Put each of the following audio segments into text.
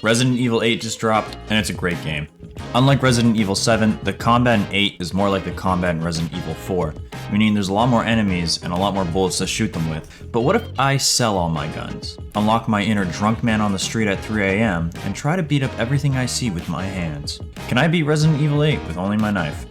Resident Evil 8 just dropped, and it's a great game. Unlike Resident Evil 7, the combat in 8 is more like the combat in Resident Evil 4, meaning there's a lot more enemies and a lot more bullets to shoot them with. But what if I sell all my guns, unlock my inner drunk man on the street at 3 AM, and try to beat up everything I see with my hands? Can I beat Resident Evil 8 with only my knife?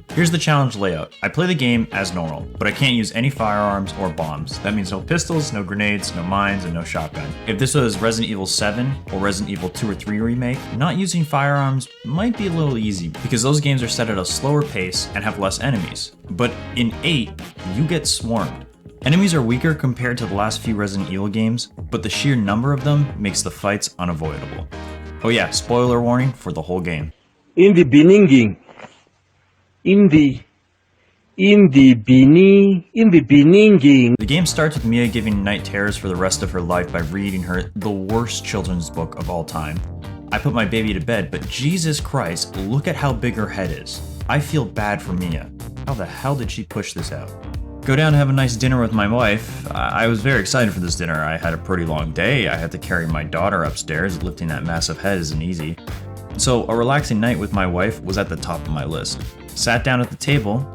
Here's the challenge layout. I play the game as normal, but I can't use any firearms or bombs. That means no pistols, no grenades, no mines, and no shotgun. If this was Resident Evil 7 or Resident Evil 2 or 3 remake, not using firearms might be a little easy because those games are set at a slower pace and have less enemies. But in 8, you get swarmed. Enemies are weaker compared to the last few Resident Evil games, but the sheer number of them makes the fights unavoidable. Oh yeah, spoiler warning for the whole game. In the beginning, the game starts with Mia giving night terrors for the rest of her life by reading her the worst children's book of all time. I put my baby to bed, but Jesus Christ, look at how big her head is. I feel bad for Mia. How the hell did she push this out? Go down to have a nice dinner with my wife. I was very excited for this dinner. I had a pretty long day. I had to carry my daughter upstairs. Lifting that massive head isn't easy. So a relaxing night with my wife was at the top of my list. Sat down at the table,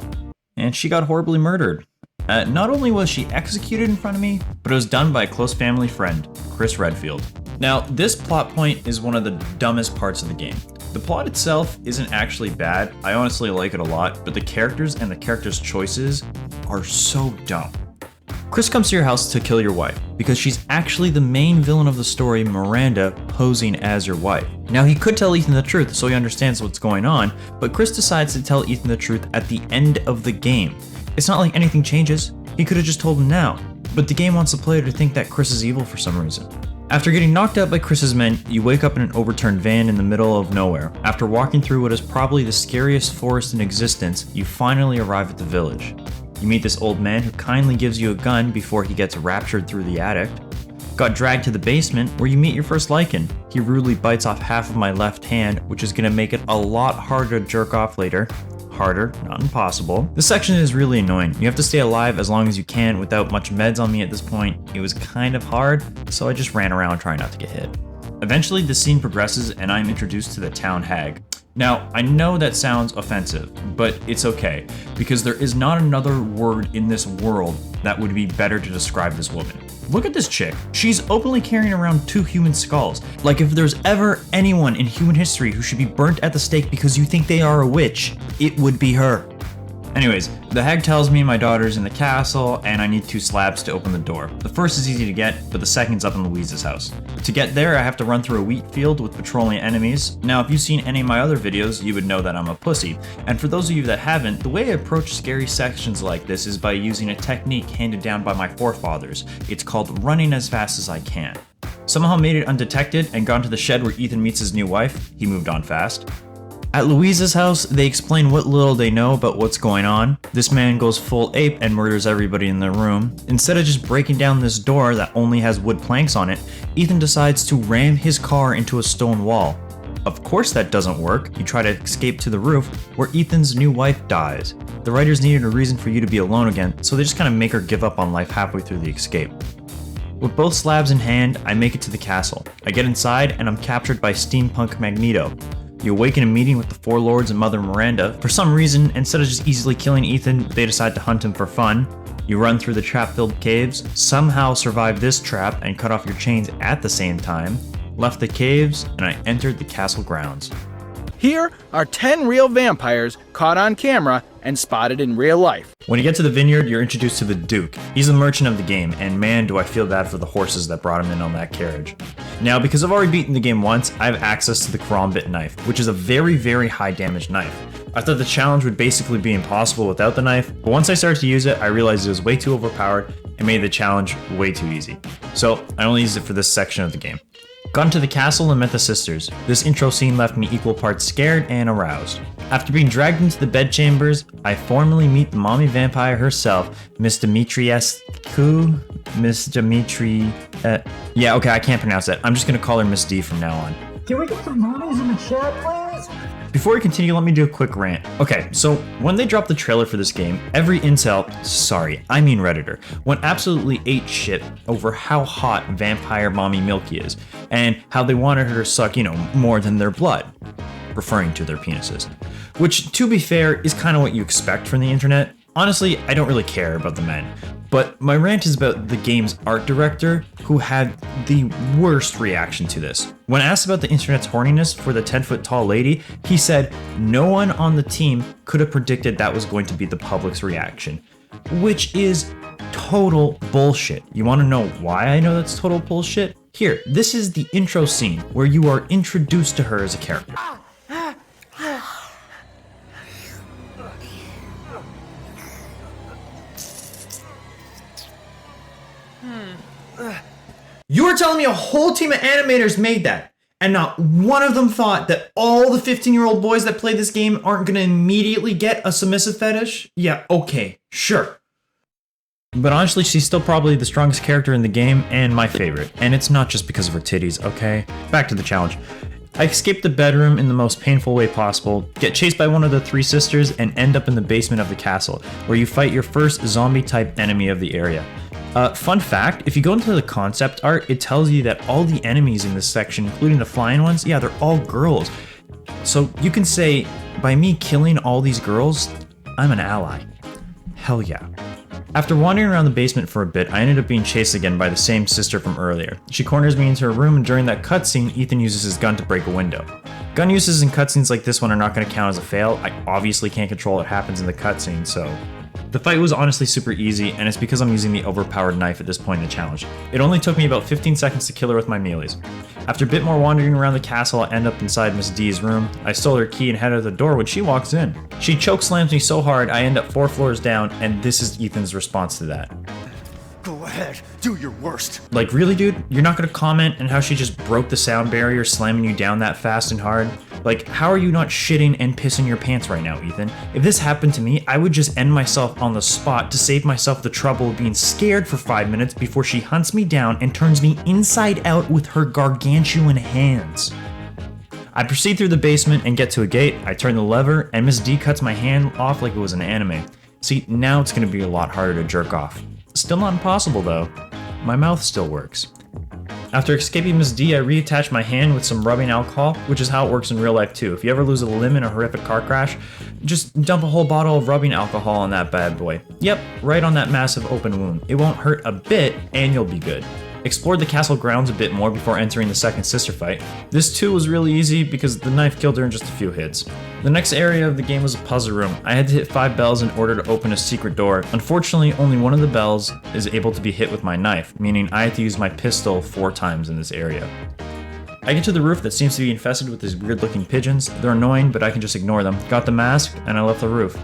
and she got horribly murdered. Not only was she executed in front of me, but it was done by a close family friend, Chris Redfield. Now, this plot point is one of the dumbest parts of the game. The plot itself isn't actually bad, I honestly like it a lot, but the characters and the characters' choices are so dumb. Chris comes to your house to kill your wife, because she's actually the main villain of the story, Miranda, posing as your wife. Now he could tell Ethan the truth so he understands what's going on, but Chris decides to tell Ethan the truth at the end of the game. It's not like anything changes, he could have just told him now, but the game wants the player to think that Chris is evil for some reason. After getting knocked out by Chris's men, you wake up in an overturned van in the middle of nowhere. After walking through what is probably the scariest forest in existence, you finally arrive at the village. You meet this old man who kindly gives you a gun before he gets raptured through the attic. Got dragged to the basement where you meet your first lichen. He rudely bites off half of my left hand, which is gonna make it a lot harder to jerk off later. Harder, not impossible. This section is really annoying. You have to stay alive as long as you can without much meds on me at this point. It was kind of hard, so I just ran around trying not to get hit. Eventually the scene progresses and I'm introduced to the town hag. Now, I know that sounds offensive, but it's okay, because there is not another word in this world that would be better to describe this woman. Look at this chick. She's openly carrying around 2 human skulls. Like if there's ever anyone in human history who should be burnt at the stake because you think they are a witch, it would be her. Anyways, the hag tells me my daughter's in the castle and I need 2 slabs to open the door. The first is easy to get, but the second's up in Louise's house. To get there, I have to run through a wheat field with patrolling enemies. Now, if you've seen any of my other videos, you would know that I'm a pussy. And for those of you that haven't, the way I approach scary sections like this is by using a technique handed down by my forefathers. It's called running as fast as I can. Somehow made it undetected and gone to the shed where Ethan meets his new wife. He moved on fast. At Louise's house, they explain what little they know about what's going on. This man goes full ape and murders everybody in the room. Instead of just breaking down this door that only has wood planks on it, Ethan decides to ram his car into a stone wall. Of course that doesn't work. You try to escape to the roof, where Ethan's new wife dies. The writers needed a reason for you to be alone again, so they just kind of make her give up on life halfway through the escape. With both slabs in hand, I make it to the castle. I get inside and I'm captured by Steampunk Magneto. You awaken a meeting with the 4 lords and Mother Miranda. For some reason, instead of just easily killing Ethan, they decide to hunt him for fun. You run through the trap-filled caves, somehow survive this trap and cut off your chains at the same time, left the caves, and I entered the castle grounds. Here are 10 real vampires caught on camera and spotted in real life. When you get to the vineyard, you're introduced to the Duke. He's the merchant of the game, and man do I feel bad for the horses that brought him in on that carriage. Now, because I've already beaten the game once, I have access to the karambit knife, which is a very, very high damage knife. I thought the challenge would basically be impossible without the knife, but once I started to use it, I realized it was way too overpowered and made the challenge way too easy. So I only used it for this section of the game. Got into the castle and met the sisters. This intro scene left me equal parts scared and aroused. After being dragged into the bedchambers, I formally meet the mommy vampire herself, Miss Dimitriescu. Miss Dimitri... yeah, okay, I can't pronounce that. I'm just gonna call her Miss D from now on. Can we get some mommies in the chat, please? Before we continue, let me do a quick rant. Okay, so when they dropped the trailer for this game, every incel, sorry, I mean Redditor, went absolutely ate shit over how hot vampire mommy Milky is, and how they wanted her to suck, more than their blood, referring to their penises. Which, to be fair, is kind of what you expect from the internet. Honestly, I don't really care about the men. But my rant is about the game's art director, who had the worst reaction to this. When asked about the internet's horniness for the 10-foot tall lady, he said no one on the team could have predicted that was going to be the public's reaction. Which is total bullshit. You want to know why I know that's total bullshit? Here, this is the intro scene where you are introduced to her as a character. You are telling me a whole team of animators made that, and not one of them thought that all the 15-year-old boys that play this game aren't gonna immediately get a submissive fetish? Yeah, okay, sure. But honestly, she's still probably the strongest character in the game and my favorite. And it's not just because of her titties, okay? Back to the challenge. I escape the bedroom in the most painful way possible, get chased by one of the three sisters, and end up in the basement of the castle, where you fight your first zombie-type enemy of the area. Fun fact, if you go into the concept art, it tells you that all the enemies in this section, including the flying ones, yeah, they're all girls. So you can say, by me killing all these girls, I'm an ally. Hell yeah. After wandering around the basement for a bit, I ended up being chased again by the same sister from earlier. She corners me into her room, and during that cutscene, Ethan uses his gun to break a window. Gun uses in cutscenes like this one are not going to count as a fail. I obviously can't control what happens in the cutscene, so... The fight was honestly super easy, and it's because I'm using the overpowered knife at this point in the challenge. It only took me about 15 seconds to kill her with my melees. After a bit more wandering around the castle, I end up inside Miss D's room. I stole her key and head out the door when she walks in. She chokeslams me so hard I end up 4 floors down, and this is Ethan's response to that. Go ahead, do your worst. Like, really, dude? You're not gonna comment on how she just broke the sound barrier slamming you down that fast and hard? Like, how are you not shitting and pissing your pants right now, Ethan? If this happened to me, I would just end myself on the spot to save myself the trouble of being scared for 5 minutes before she hunts me down and turns me inside out with her gargantuan hands. I proceed through the basement and get to a gate. I turn the lever, and Miss D cuts my hand off like it was an anime. See, now it's gonna be a lot harder to jerk off. Still not impossible though. My mouth still works. After escaping Miss D, I reattach my hand with some rubbing alcohol, which is how it works in real life too. If you ever lose a limb in a horrific car crash, just dump a whole bottle of rubbing alcohol on that bad boy. Yep, right on that massive open wound. It won't hurt a bit, and you'll be good. Explored the castle grounds a bit more before entering the second sister fight. This too was really easy because the knife killed her in just a few hits. The next area of the game was a puzzle room. I had to hit 5 bells in order to open a secret door. Unfortunately, only one of the bells is able to be hit with my knife, meaning I have to use my pistol 4 times in this area. I get to the roof that seems to be infested with these weird looking pigeons. They're annoying, but I can just ignore them. Got the mask, and I left the roof.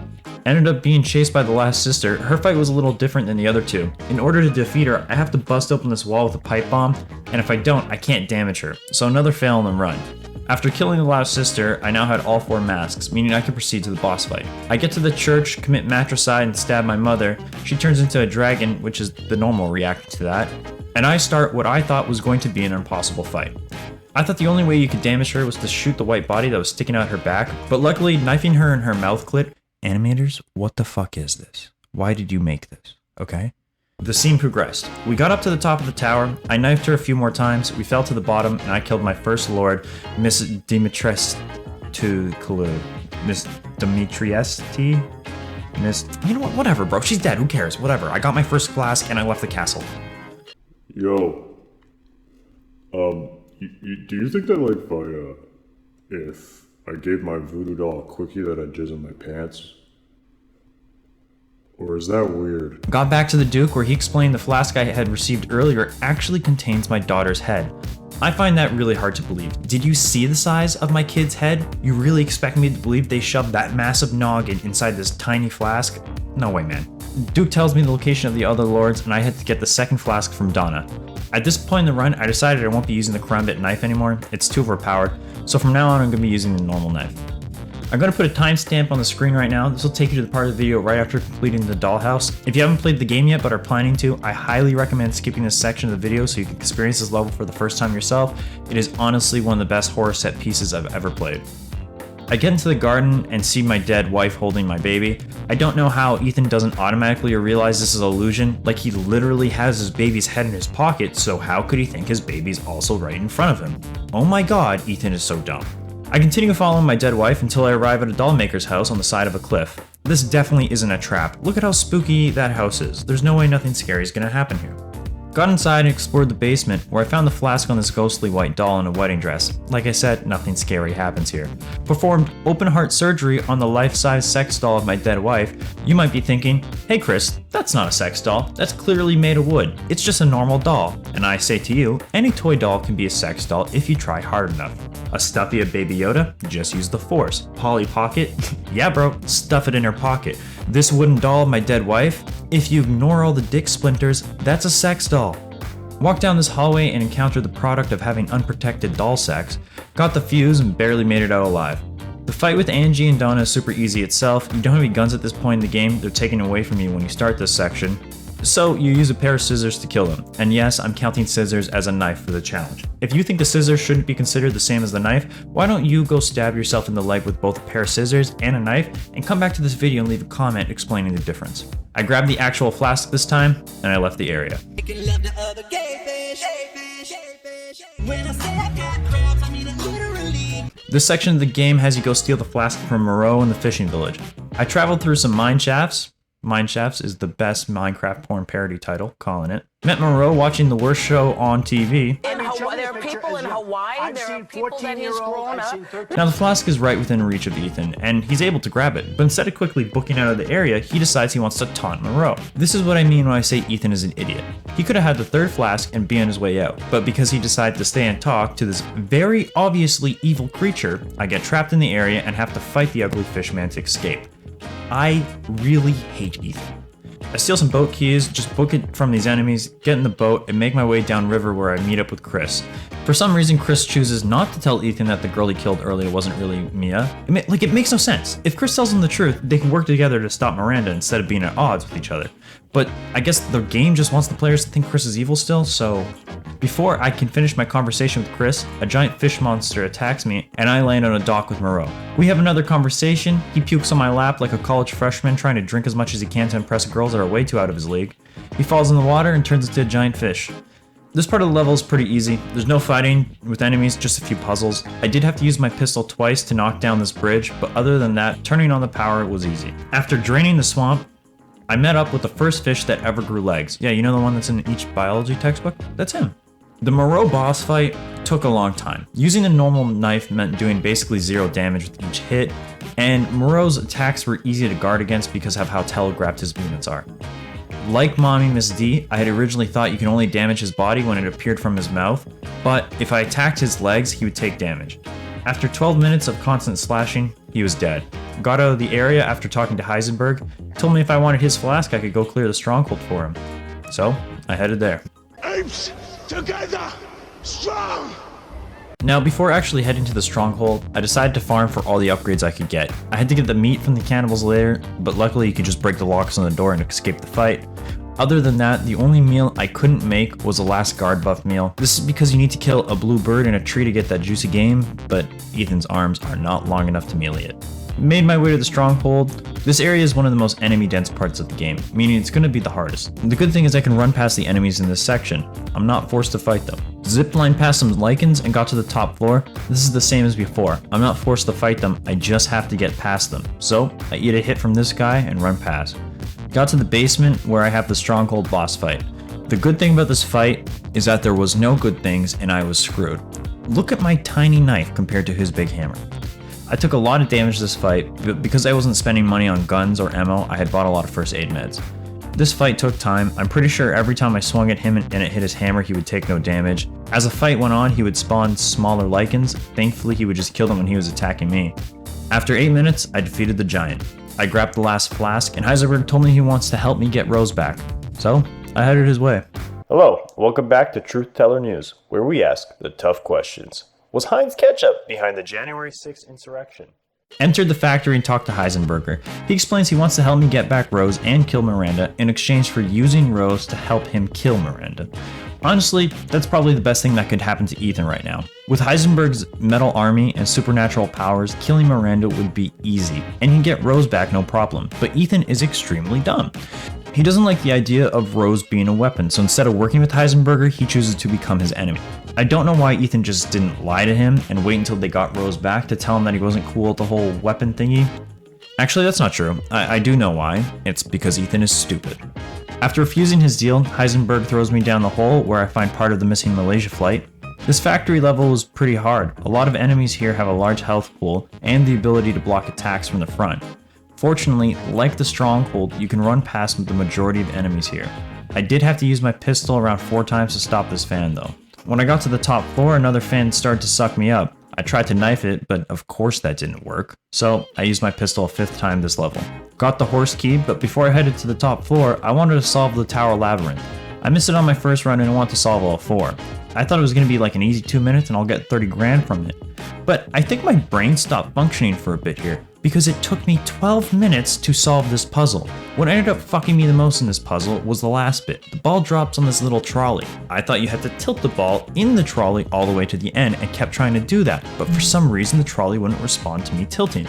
Ended up being chased by the last sister. Her fight was a little different than the other two. In order to defeat her, I have to bust open this wall with a pipe bomb, and if I don't, I can't damage her. So another fail and then run. After killing the last sister, I now had all 4 masks, meaning I can proceed to the boss fight. I get to the church, commit matricide, and stab my mother. She turns into a dragon, which is the normal reaction to that. And I start what I thought was going to be an impossible fight. I thought the only way you could damage her was to shoot the white body that was sticking out her back, but luckily, knifing her in her mouth clit. Animators, what the fuck is this? Why did you make this? Okay? The scene progressed. We got up to the top of the tower, I knifed her a few more times, we fell to the bottom, and I killed my first lord, Miss Demetrius to Kalu. Miss Demetriesti? Miss... You know what? Whatever, bro. She's dead. Who cares? Whatever. I got my first flask, and I left the castle. Yo. Do you think that, like, if I gave my voodoo doll a quickie that I'd jizz in my pants? Or is that weird? Got back to the Duke where he explained the flask I had received earlier actually contains my daughter's head. I find that really hard to believe. Did you see the size of my kid's head? You really expect me to believe they shoved that massive noggin inside this tiny flask? No way, man. Duke tells me the location of the other lords, and I had to get the second flask from Donna. At this point in the run, I decided I won't be using the karambit knife anymore. It's too overpowered, so from now on I'm going to be using the normal knife. I'm going to put a timestamp on the screen right now. This will take you to the part of the video right after completing the dollhouse. If you haven't played the game yet but are planning to, I highly recommend skipping this section of the video so you can experience this level for the first time yourself. It is honestly one of the best horror set pieces I've ever played. I get into the garden and see my dead wife holding my baby. I don't know how Ethan doesn't automatically realize this is an illusion, like he literally has his baby's head in his pocket, so how could he think his baby's also right in front of him? Oh my god, Ethan is so dumb. I continue following my dead wife until I arrive at a doll maker's house on the side of a cliff. This definitely isn't a trap. Look at how spooky that house is. There's no way nothing scary is gonna happen here. Got inside and explored the basement, where I found the flask on this ghostly white doll in a wedding dress. Like I said, nothing scary happens here. Performed open heart surgery on the life-size sex doll of my dead wife. You might be thinking, hey Chris, that's not a sex doll. That's clearly made of wood. It's just a normal doll. And I say to you, any toy doll can be a sex doll if you try hard enough. A stuffy of Baby Yoda? Just use the Force. Polly Pocket? Yeah bro, stuff it in her pocket. This wooden doll of my dead wife? If you ignore all the dick splinters, that's a sex doll. Walked down this hallway and encountered the product of having unprotected doll sex. Got the fuse and barely made it out alive. The fight with Angie and Donna is super easy itself. You don't have any guns at this point in the game, they're taken away from you when you start this section. So you use a pair of scissors to kill them. And yes, I'm counting scissors as a knife for the challenge. If you think the scissors shouldn't be considered the same as the knife, why don't you go stab yourself in the leg with both a pair of scissors and a knife and come back to this video and leave a comment explaining the difference. I grabbed the actual flask this time and I left the area. This section of the game has you go steal the flask from Moreau in the fishing village. I traveled through some mine shafts. Mine Shafts is the best Minecraft porn parody title, calling it. Met Moreau watching the worst show on TV. There are people in Hawaii, there are people that he's grown up. Now the flask is right within reach of Ethan, and he's able to grab it, but instead of quickly booking out of the area, he decides he wants to taunt Moreau. This is what I mean when I say Ethan is an idiot. He could have had the third flask and be on his way out, but because he decided to stay and talk to this very obviously evil creature, I get trapped in the area and have to fight the ugly fishman to escape. I really hate Ethan. I steal some boat keys, just book it from these enemies, get in the boat, and make my way downriver where I meet up with Chris. For some reason, Chris chooses not to tell Ethan that the girl he killed earlier wasn't really Mia. It makes no sense. If Chris tells him the truth, they can work together to stop Miranda instead of being at odds with each other. But I guess the game just wants the players to think Chris is evil still, so... Before I can finish my conversation with Chris, a giant fish monster attacks me, and I land on a dock with Moreau. We have another conversation, he pukes on my lap like a college freshman trying to drink as much as he can to impress girls that are way too out of his league. He falls in the water and turns into a giant fish. This part of the level is pretty easy. There's no fighting with enemies, just a few puzzles. I did have to use my pistol twice to knock down this bridge, but other than that, turning on the power was easy. After draining the swamp, I met up with the first fish that ever grew legs. Yeah, you know the one that's in each biology textbook? That's him. The Moreau boss fight took a long time. Using a normal knife meant doing basically 0 damage with each hit, and Moreau's attacks were easy to guard against because of how telegraphed his movements are. Like Mommy Miss D, I had originally thought you could only damage his body when it appeared from his mouth, but if I attacked his legs, he would take damage. After 12 minutes of constant slashing, he was dead. Got out of the area after talking to Heisenberg, told me if I wanted his flask I could go clear the stronghold for him. So, I headed there. Apes, together, strong! Now, before actually heading to the stronghold, I decided to farm for all the upgrades I could get. I had to get the meat from the cannibals later, but luckily you could just break the locks on the door and escape the fight. Other than that, the only meal I couldn't make was the last guard buff meal. This is because you need to kill a blue bird in a tree to get that juicy game, but Ethan's arms are not long enough to melee it. Made my way to the stronghold. This area is one of the most enemy dense parts of the game, meaning it's going to be the hardest. The good thing is I can run past the enemies in this section. I'm not forced to fight them. Ziplined past some lichens and got to the top floor. This is the same as before. I'm not forced to fight them, I just have to get past them. So I eat a hit from this guy and run past. Got to the basement where I have the Stronghold Boss fight. The good thing about this fight is that there was no good things and I was screwed. Look at my tiny knife compared to his big hammer. I took a lot of damage this fight, but because I wasn't spending money on guns or ammo, I had bought a lot of first aid meds. This fight took time. I'm pretty sure every time I swung at him and it hit his hammer, he would take no damage. As the fight went on, he would spawn smaller lichens. Thankfully, he would just kill them when he was attacking me. After 8 minutes, I defeated the giant. I grabbed the last flask, and Heisenberg told me he wants to help me get Rose back. So, I headed his way. Hello, welcome back to Truth Teller News, where we ask the tough questions. Was Heinz ketchup behind the January 6th insurrection? Entered the factory and talked to Heisenberger. He explains he wants to help me get back Rose and kill Miranda in exchange for using Rose to help him kill Miranda. Honestly, that's probably the best thing that could happen to Ethan right now. With Heisenberg's metal army and supernatural powers, killing Miranda would be easy, and he'd get Rose back no problem, but Ethan is extremely dumb. He doesn't like the idea of Rose being a weapon, so instead of working with Heisenberger, he chooses to become his enemy. I don't know why Ethan just didn't lie to him and wait until they got Rose back to tell him that he wasn't cool with the whole weapon thingy. Actually, that's not true. I do know why. It's because Ethan is stupid. After refusing his deal, Heisenberg throws me down the hole where I find part of the missing Malaysia flight. This factory level is pretty hard. A lot of enemies here have a large health pool and the ability to block attacks from the front. Fortunately, like the Stronghold, you can run past the majority of enemies here. I did have to use my pistol around 4 times to stop this fan though. When I got to the top floor, another fan started to suck me up. I tried to knife it, but of course that didn't work. So I used my pistol a 5th time this level. Got the horse key, but before I headed to the top floor, I wanted to solve the tower labyrinth. I missed it on my first run and I want to solve all 4. I thought it was going to be like an easy 2 minutes and I'll get 30 grand from it. But I think my brain stopped functioning for a bit here, because it took me 12 minutes to solve this puzzle. What ended up fucking me the most in this puzzle was the last bit. The ball drops on this little trolley. I thought you had to tilt the ball in the trolley all the way to the end and kept trying to do that, but for some reason the trolley wouldn't respond to me tilting.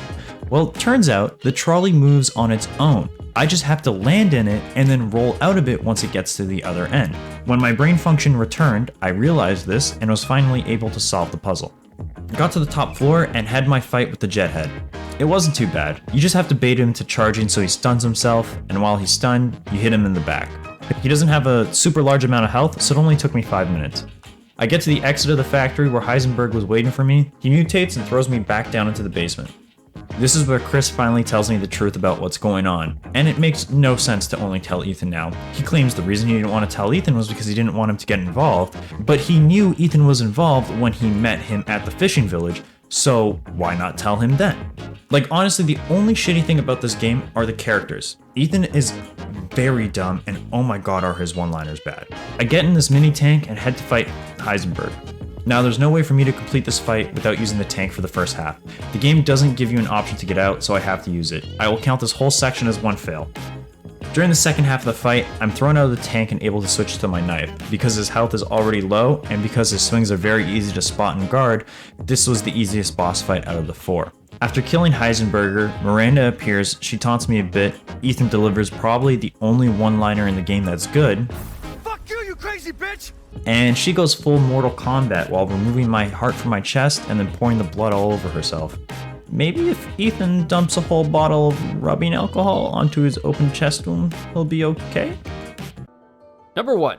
Well, turns out the trolley moves on its own. I just have to land in it and then roll out of it once it gets to the other end. When my brain function returned, I realized this and was finally able to solve the puzzle. Got to the top floor and had my fight with the Jethead. It wasn't too bad. You just have to bait him to charging so he stuns himself, and while he's stunned, you hit him in the back. He doesn't have a super large amount of health, so it only took me 5 minutes. I get to the exit of the factory where Heisenberg was waiting for me. He mutates and throws me back down into the basement. This is where Chris finally tells me the truth about what's going on, and it makes no sense to only tell Ethan now. He claims the reason he didn't want to tell Ethan was because he didn't want him to get involved, but he knew Ethan was involved when he met him at the fishing village, so why not tell him then? Like, honestly, the only shitty thing about this game are the characters. Ethan is very dumb, and oh my god are his one-liners bad. I get in this mini tank and head to fight Heisenberg. Now, there's no way for me to complete this fight without using the tank for the first half. The game doesn't give you an option to get out, so I have to use it. I will count this whole section as one fail. During the second half of the fight, I'm thrown out of the tank and able to switch to my knife. Because his health is already low, and because his swings are very easy to spot and guard, this was the easiest boss fight out of the 4. After killing Heisenberger, Miranda appears, she taunts me a bit, Ethan delivers probably the only one-liner in the game that's good. Fuck you, you crazy bitch! And she goes full Mortal Kombat while removing my heart from my chest and then pouring the blood all over herself. Maybe if Ethan dumps a whole bottle of rubbing alcohol onto his open chest wound, he'll be okay? Number 1.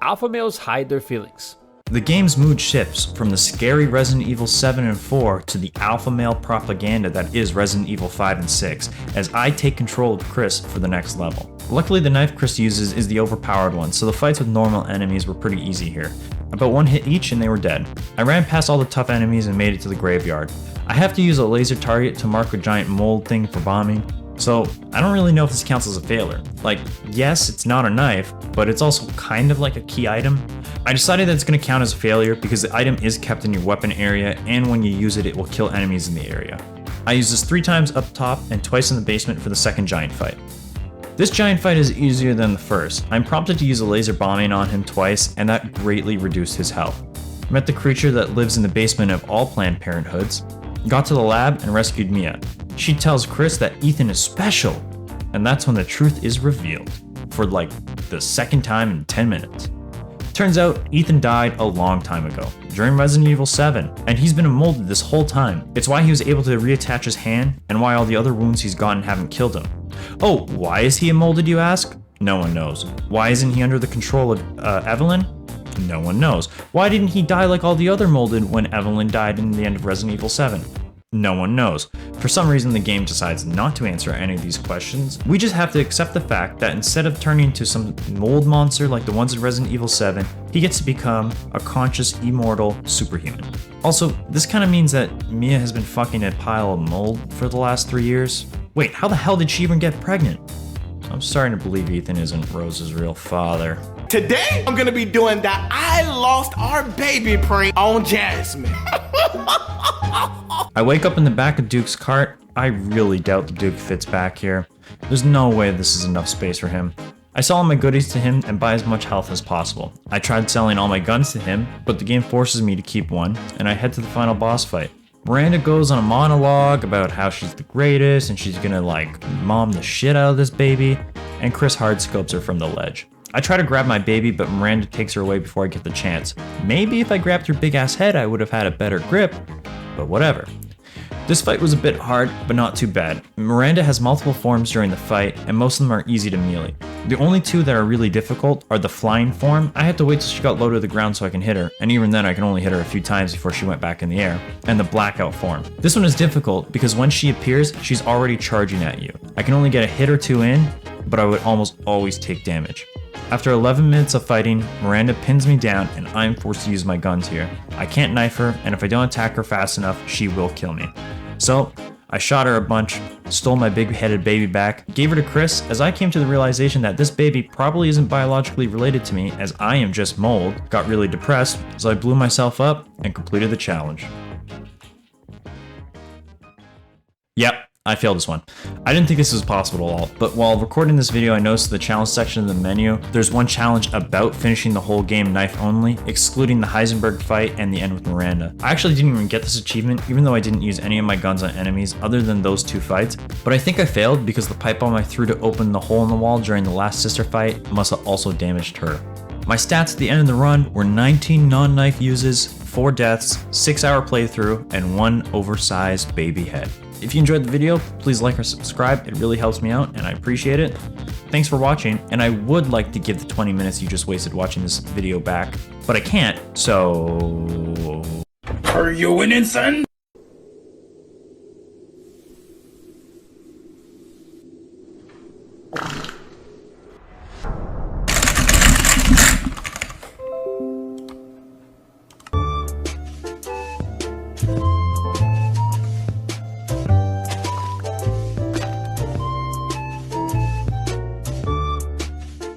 Alpha males hide their feelings. The game's mood shifts from the scary Resident Evil 7 and 4 to the alpha male propaganda that is Resident Evil 5 and 6, as I take control of Chris for the next level. Luckily, the knife Chris uses is the overpowered one, so the fights with normal enemies were pretty easy here. About 1 hit each and they were dead. I ran past all the tough enemies and made it to the graveyard. I have to use a laser target to mark a giant mold thing for bombing, so I don't really know if this counts as a failure. Like, yes, it's not a knife, but it's also kind of like a key item. I decided that it's going to count as a failure because the item is kept in your weapon area, and when you use it, it will kill enemies in the area. I used this 3 times up top and twice in the basement for the second giant fight. This giant fight is easier than the first. I'm prompted to use a laser bombing on him twice, and that greatly reduced his health. Met the creature that lives in the basement of all Planned Parenthoods, got to the lab and rescued Mia. She tells Chris that Ethan is special, and that's when the truth is revealed, for like the second time in 10 minutes. Turns out Ethan died a long time ago, during Resident Evil 7, and he's been molded this whole time. It's why he was able to reattach his hand, and why all the other wounds he's gotten haven't killed him. Oh, why is he molded, you ask? No one knows. Why isn't he under the control of Evelyn? No one knows. Why didn't he die like all the other molded when Evelyn died in the end of Resident Evil 7? No one knows. For some reason, the game decides not to answer any of these questions. We just have to accept the fact that instead of turning into some mold monster like the ones in Resident Evil 7, he gets to become a conscious, immortal superhuman. Also, this kind of means that Mia has been fucking a pile of mold for the last 3 years. Wait, how the hell did she even get pregnant? I'm starting to believe Ethan isn't Rose's real father. Today, I'm gonna be doing that I lost our baby prank on Jasmine. I wake up in the back of Duke's cart, I really doubt the Duke fits back here. There's no way this is enough space for him. I sell all my goodies to him and buy as much health as possible. I tried selling all my guns to him, but the game forces me to keep one, and I head to the final boss fight. Miranda goes on a monologue about how she's the greatest and she's gonna like mom the shit out of this baby, and Chris hardscopes her from the ledge. I try to grab my baby, but Miranda takes her away before I get the chance. Maybe if I grabbed her big ass head I would have had a better grip, but whatever. This fight was a bit hard, but not too bad. Miranda has multiple forms during the fight, and most of them are easy to melee. The only two that are really difficult are the flying form. I had to wait till she got low to the ground so I can hit her, and even then I can only hit her a few times before she went back in the air, and the blackout form. This one is difficult because when she appears, she's already charging at you. I can only get a hit or two in, but I would almost always take damage. After 11 minutes of fighting, Miranda pins me down and I'm forced to use my guns here. I can't knife her, and if I don't attack her fast enough, she will kill me. So, I shot her a bunch, stole my big-headed baby back, gave her to Chris, as I came to the realization that this baby probably isn't biologically related to me, as I am just mold, got really depressed, so I blew myself up and completed the challenge. Yep. I failed this one. I didn't think this was possible at all, but while recording this video I noticed in the challenge section of the menu, there's one challenge about finishing the whole game knife only, excluding the Heisenberg fight and the end with Miranda. I actually didn't even get this achievement, even though I didn't use any of my guns on enemies other than those two fights, but I think I failed because the pipe bomb I threw to open the hole in the wall during the last sister fight must have also damaged her. My stats at the end of the run were 19 non-knife uses, 4 deaths, 6-hour playthrough, and 1 oversized baby head. If you enjoyed the video, please like or subscribe. It really helps me out and I appreciate it. Thanks for watching, and I would like to give the 20 minutes you just wasted watching this video back, but I can't, so... Are you winning, son?